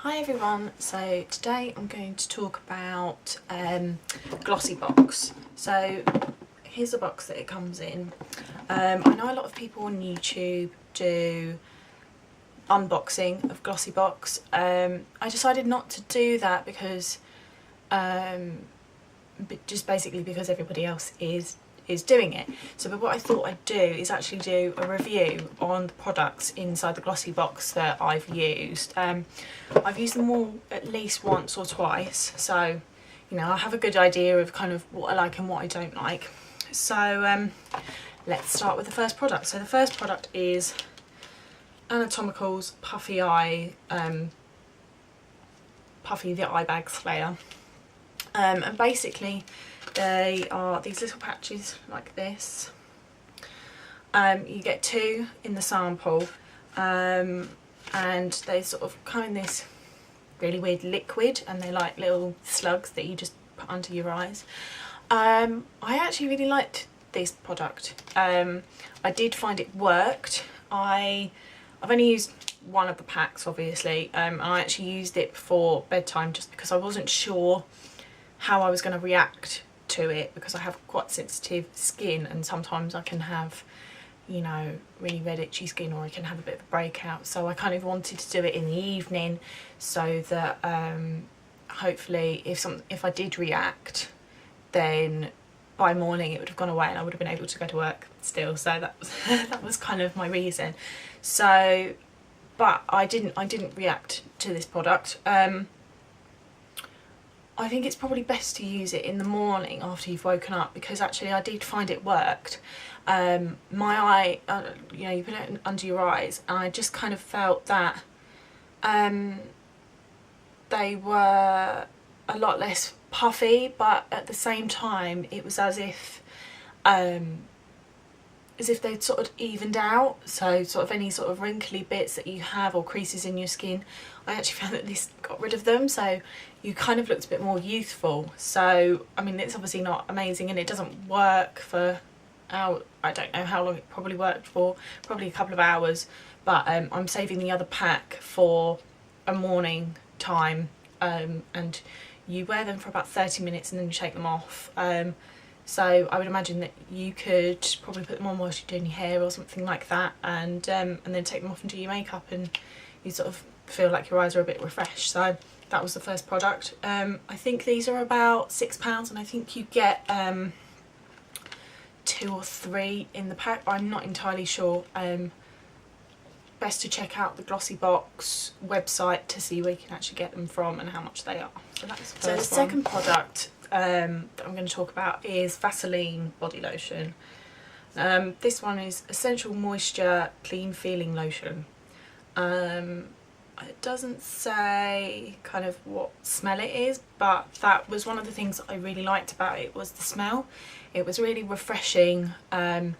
Hi everyone, so today I'm going to talk about GlossyBox. So here's the box that it comes in. I know a lot of people on YouTube do unboxing of GlossyBox. I decided not to do that because just basically because everybody else is doing it. But what I thought I'd do is actually do a review on the products inside the GlossyBox that I've used. I've used them all at least once or twice, so you know I have a good idea of kind of what I like and what I don't like. So let's start with the first product. So the first product is Anatomical's Puffy the Eye Bag Slayer. And basically they are these little patches like this. You get two in the sample, and they sort of come in this really weird liquid, and they're like little slugs that you just put under your eyes. I actually really liked this product. I did find it worked. I've only used one of the packs obviously, and I actually used it before bedtime just because I wasn't sure how I was going to react to it, because I have quite sensitive skin and sometimes I can have, you know, really red itchy skin, or I can have a bit of a breakout. So I kind of wanted to do it in the evening so that hopefully if I did react, then by morning it would have gone away and I would have been able to go to work still. So that was kind of my reason. So but I didn't react to this product. I think it's probably best to use it in the morning after you've woken up, because actually I did find it worked. My eye, you know, you put it under your eyes, and I just kind of felt that they were a lot less puffy, but at the same time it was as if they'd sort of evened out. So sort of any sort of wrinkly bits that you have or creases in your skin, I actually found that this got rid of them, so you kind of looked a bit more youthful. So I mean, it's obviously not amazing and it doesn't work for I don't know how long it probably worked for, probably a couple of hours, but I'm saving the other pack for a morning time, and you wear them for about 30 minutes and then you take them off. So I would imagine that you could probably put them on whilst you're doing your hair or something like that, and then take them off and do your makeup, and you sort of feel like your eyes are a bit refreshed. So that was the first product. I think these are about £6, and I think you get 2 or 3 in the pack. I'm not entirely sure. Best to check out the GlossyBox website to see where you can actually get them from and how much they are. So that's the first one. So the second product that I'm going to talk about is Vaseline body lotion. This one is Essential Moisture Clean Feeling Lotion. It doesn't say kind of what smell it is, but that was one of the things that I really liked about it, was the smell. It was really refreshing. I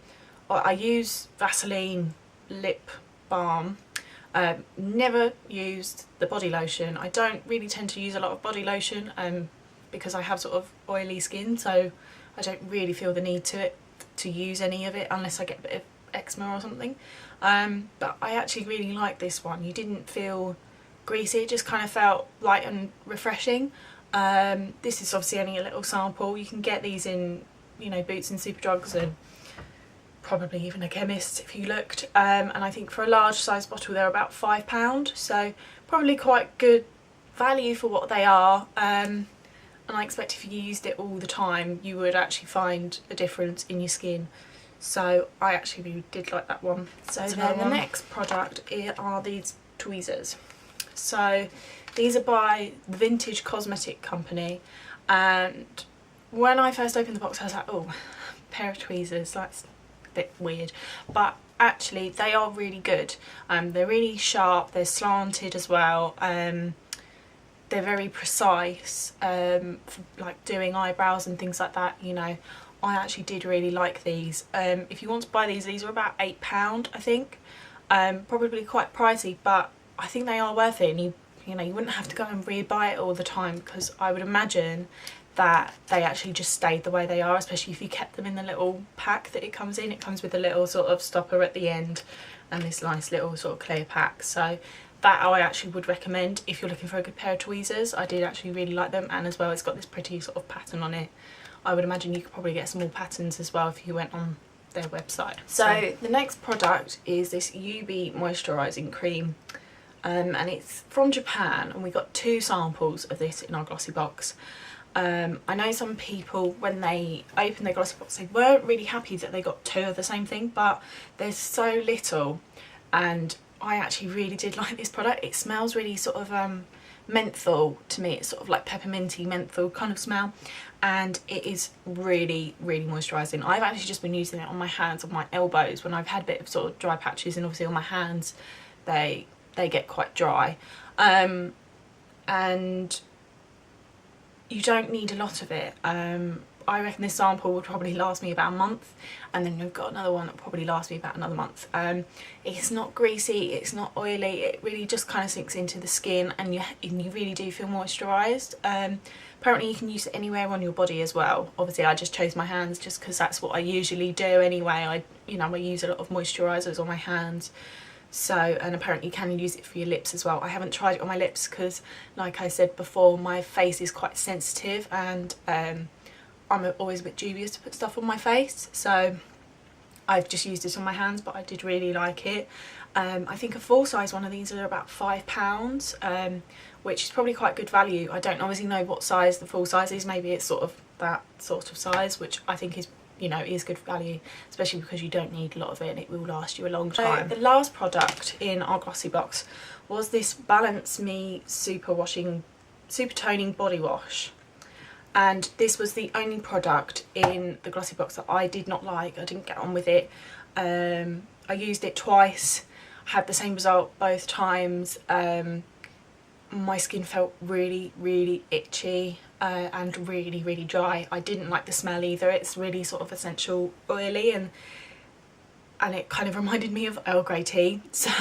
use Vaseline lip balm. Never used the body lotion. I don't really tend to use a lot of body lotion because I have sort of oily skin, so I don't really feel the need to use any of it unless I get a bit of eczema or something. But I actually really liked this one. You didn't feel greasy, it just kind of felt light and refreshing. This is obviously only a little sample. You can get these in, you know, Boots and Superdrugs and probably even a chemist if you looked. And I think for a large size bottle they're about £5, so probably quite good value for what they are. And I expect if you used it all the time you would actually find a difference in your skin. So I actually really did like that one. So then the next product are these tweezers. So these are by the Vintage Cosmetic Company, and when I first opened the box I was like, oh, a pair of tweezers, that's a bit weird, but actually they are really good. They're really sharp, they're slanted as well, they're very precise for like doing eyebrows and things like that, you know. I actually did really like these. If you want to buy these are about £8 I think. Probably quite pricey, but I think they are worth it, and you know you wouldn't have to go and re-buy it all the time, because I would imagine that they actually just stayed the way they are, especially if you kept them in the little pack that it comes in. It comes with a little sort of stopper at the end and this nice little sort of clear pack, so that I actually would recommend if you're looking for a good pair of tweezers. I did actually really like them, and as well it's got this pretty sort of pattern on it. I would imagine you could probably get some more patterns as well if you went on their website. So the next product is this UV moisturising cream, and it's from Japan, and we got 2 samples of this in our GlossyBox. I know some people, when they opened their GlossyBox, they weren't really happy that they got 2 of the same thing, but there's so little, and I actually really did like this product. It smells really sort of menthol to me. It's sort of like pepperminty menthol kind of smell, and it is really moisturising. I've actually just been using it on my hands, on my elbows, when I've had a bit of sort of dry patches, and obviously on my hands they get quite dry, and you don't need a lot of it. I reckon this sample would probably last me about a month, and then we've got another one that will probably last me about another month. It's not greasy, it's not oily, it really just kind of sinks into the skin, and you really do feel moisturised. Apparently you can use it anywhere on your body as well. Obviously I just chose my hands just because that's what I usually do anyway. I use a lot of moisturisers on my hands. So, and apparently you can use it for your lips as well. I haven't tried it on my lips because, like I said before, my face is quite sensitive, and I'm always a bit dubious to put stuff on my face, so I've just used it on my hands, but I did really like it. I think a full size one of these are about £5, which is probably quite good value. I don't obviously know what size the full size is. Maybe it's sort of that sort of size, which I think is, you know, is good value, especially because you don't need a lot of it and it will last you a long time. So the last product in our GlossyBox was this Balance Me Super Toning Body Wash, and this was the only product in the GlossyBox that I did not like. I didn't get on with it. I used it twice, had the same result both times. My skin felt really itchy and really dry. I didn't like the smell either. It's really sort of essential oily, and it kind of reminded me of Earl Grey tea, so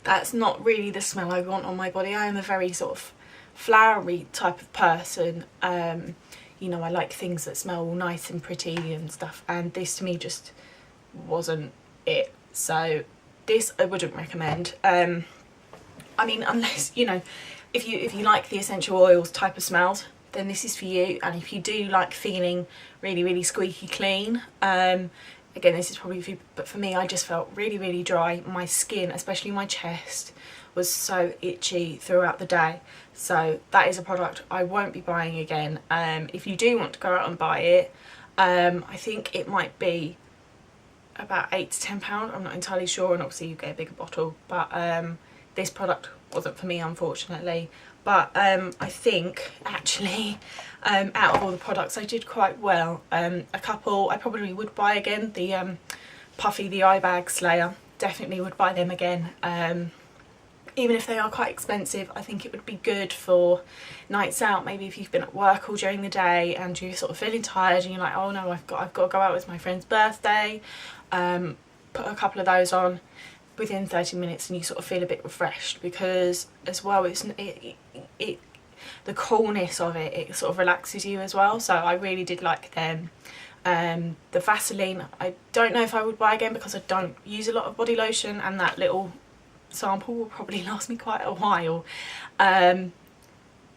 that's not really the smell I want on my body. I am a very sort of flowery type of person. You know, I like things that smell nice and pretty and stuff, and this to me just wasn't it. So this I wouldn't recommend. I mean, unless, you know, if you like the essential oils type of smells, then this is for you. And if you do like feeling really squeaky clean, again, this is probably for you, but for me, I just felt really dry. My skin, especially my chest, was so itchy throughout the day. So that is a product I won't be buying again. If you do want to go out and buy it, I think it might be about £8 to £10. I'm not entirely sure, and obviously you get a bigger bottle, but this product wasn't for me, unfortunately. But I think actually out of all the products I did quite well. A couple I probably would buy again. The Puffy the Eye Bag Slayer, definitely would buy them again. Even if they are quite expensive, I think it would be good for nights out. Maybe if you've been at work all during the day and you're sort of feeling tired and you're like, oh no, I've got to go out, with my friend's birthday. Put a couple of those on within 30 minutes and you sort of feel a bit refreshed, because as well the coolness of it sort of relaxes you as well. So I really did like them. The Vaseline, I don't know if I would buy again because I don't use a lot of body lotion, and that little sample will probably last me quite a while.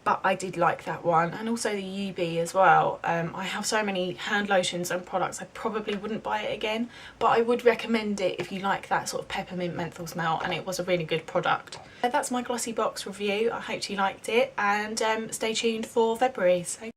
But I did like that one, and also the UB as well. I have so many hand lotions and products, I probably wouldn't buy it again, but I would recommend it if you like that sort of peppermint menthol smell, and it was a really good product. That's my GlossyBox review. I hope you liked it, and stay tuned for February. So